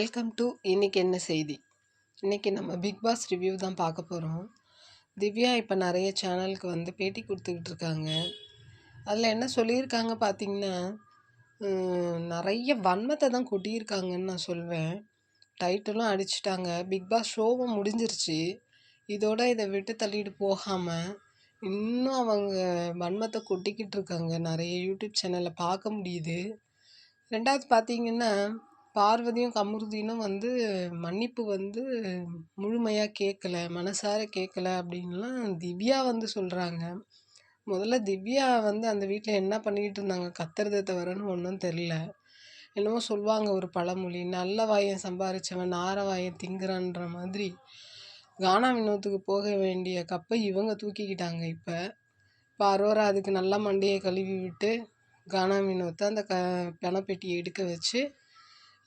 Welcome to இன்னைக்கு என்ன செய்தி. இன்னைக்கு நம்ம பிக் பாஸ் ரிவ்யூ தான் பார்க்க போகிறோம். திவ்யா இப்போ நிறைய சேனலுக்கு வந்து பேட்டி கொடுத்துக்கிட்டு இருக்காங்க. அதில் என்ன சொல்லியிருக்காங்க பார்த்தீங்கன்னா, நிறைய வன்மத்தை தான் கொட்டியிருக்காங்கன்னு நான் சொல்வேன். டைட்டிலும் அடிச்சிட்டாங்க. பிக் பாஸ் ஷோவும் முடிஞ்சிருச்சு. இதோட இதை விட்டு தள்ளிட்டு போகாமல் இன்னும் அவங்க வன்மத்தை கொட்டிக்கிட்டு இருக்காங்க. நிறைய யூடியூப் சேனலில் பார்க்க முடியுது. ரெண்டாவது பார்த்தீங்கன்னா, பார்வதியும் கமருதீனும் வந்து மன்னிப்பு வந்து முழுமையாக கேட்கல, மனசார கேட்கல அப்படின்லாம் திவ்யா வந்து சொல்கிறாங்க. முதல்ல திவ்யா வந்து அந்த வீட்டில் என்ன பண்ணிக்கிட்டு இருந்தாங்க, கத்துறதை தவிரன்னு ஒன்றும் தெரில. என்னமோ சொல்லுவாங்க ஒரு பழமொழி, நல்ல வாயம் சம்பாரிச்சவன் நார வாயம் திங்குறான்ற மாதிரி கானா வினோத்துக்கு போக வேண்டிய கப்பை இவங்க தூக்கிக்கிட்டாங்க. இப்போ அரோரா அதுக்கு நல்லா மண்டையை கழுவி விட்டு கானா வினோத்தை அந்த பணப்பெட்டியை எடுக்க வச்சு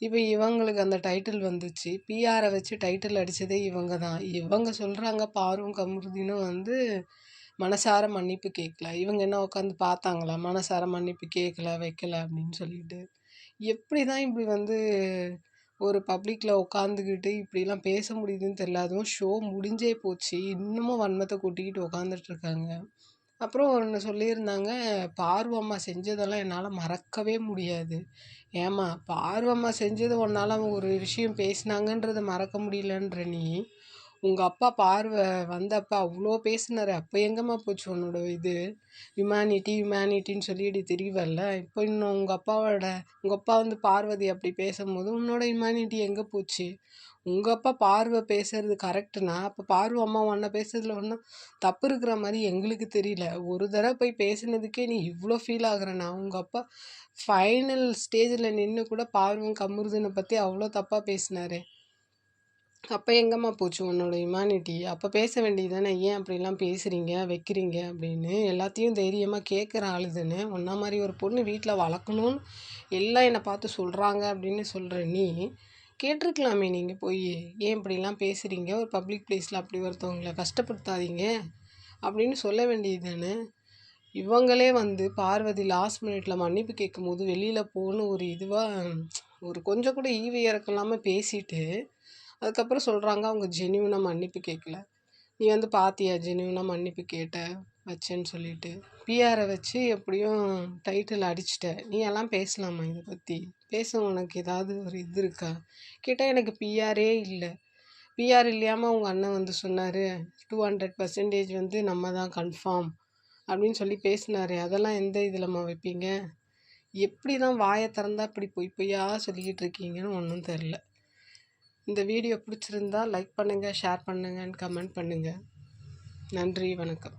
இப்போ இவங்களுக்கு அந்த டைட்டில் வந்துச்சு. பிஆரை வச்சு டைட்டில் அடித்ததே இவங்க தான். இவங்க சொல்கிறாங்க பாரும் கமருதீனும் வந்து மனசார மன்னிப்பு கேட்கல. இவங்க என்ன உட்காந்து பார்த்தாங்களா மனசார மன்னிப்பு கேட்கல வைக்கல அப்படின்னு சொல்லிட்டு. எப்படி தான் இப்படி வந்து ஒரு பப்ளிக்கில் உட்காந்துக்கிட்டு இப்படிலாம் பேச முடியுதுன்னு தெரியல. அதுவும் ஷோ முடிஞ்சே போச்சு, இன்னமும் வன்மத்தை கொட்டிக்கிட்டு உட்காந்துட்ருக்காங்க. அப்புறம் ஒன்று சொல்லியிருந்தாங்க, பார்வம்மா செஞ்சதெல்லாம் என்னால் மறக்கவே முடியாது. ஏம்மா பார்வம்மா செஞ்சது உன்னால் ஒரு விஷயம் பேசினாங்கன்றத மறக்க முடியலன்ற நீ, உங்கள் அப்பா பார்வை வந்தப்போ அவ்வளோ பேசினார். அப்போ எங்கம்மா போச்சு உன்னோட இது ஹியூமனிட்டின்னு சொல்லிட்டு தெரியவல்ல. இப்போ இன்னும் உங்கள் அப்பா வந்து பார்வதி அப்படி பேசும்போது உன்னோட ஹியூமனிட்டி எங்கே போச்சு? உங்கள் அப்பா பார்வை பேசுறது கரெக்டுனா, அப்போ பார்வை அம்மா உன்னை பேசுறதுல ஒன்றும் தப்பு இருக்கிற மாதிரி எங்களுக்கு தெரியல. ஒரு தடவை போய் பேசினதுக்கே நீ இவ்வளோ ஃபீல் ஆகுறனா? உங்கள் அப்பா ஃபைனல் ஸ்டேஜில் நின்று கூட பார்வம் கமருதனை பற்றி அவ்வளோ தப்பாக பேசினாரு. அப்போ எங்கம்மா போச்சு உன்னோட ஹியூமனிட்டி? அப்போ பேச வேண்டியது தானே, ஏன் அப்படிலாம் பேசுகிறீங்க வைக்கிறீங்க அப்படின்னு. எல்லாத்தையும் தைரியமாக கேட்குற ஆளுதுன்னு ஒன்றா மாதிரி ஒரு பொண்ணு வீட்டில் வளர்க்கணும்னு எல்லாம் என்னை பார்த்து சொல்கிறாங்க அப்படின்னு சொல்கிற நீ கேட்டிருக்கலாமே. நீங்கள் போய் ஏன் இப்படிலாம் பேசுகிறீங்க, ஒரு பப்ளிக் பிளேஸில் அப்படி ஒருத்தவங்களை கஷ்டப்படுத்தாதீங்க அப்படின்னு சொல்ல வேண்டியது தானே. இவங்களே வந்து பார்வதி லாஸ்ட் மினிட்ல மன்னிப்பு கேட்கும் போது வெளியில் போகணும் ஒரு இதுவாக ஒரு கொஞ்சம் கூட ஈவு இறக்கம் இல்லாமல் பேசிட்டு அதுக்கப்புறம் சொல்கிறாங்க அவங்க ஜென்யூனாக மன்னிப்பு கேட்கல. நீ வந்து பார்த்தியா ஜென்யூனாக மன்னிப்பு கேட்ட வச்சேன்னு சொல்லிட்டு பிஆரை வச்சு எப்படியும் டைட்டில் அடிச்சிட்ட. நீ எல்லாம் பேசலாமா இதை பற்றி? பேச உனக்கு ஏதாவது ஒரு இது இருக்கா? கேட்டால் எனக்கு பிஆரே இல்லை. பிஆர் இல்லாமல் உங்கள் அண்ணன் வந்து சொன்னார் 200% வந்து நம்ம தான் கன்ஃபார்ம் அப்படின்னு சொல்லி பேசினார். அதெல்லாம் எந்த இதிலம்மா வைப்பீங்க? எப்படி தான் வாயை திறந்தா இப்படி பொய்யா சொல்லிக்கிட்டு இருக்கீங்கன்னு ஒன்றும் தெரில. இந்த வீடியோ பிடிச்சிருந்தா லைக் பண்ணுங்கள், ஷேர் பண்ணுங்கள், கமெண்ட் பண்ணுங்கள். நன்றி, வணக்கம்.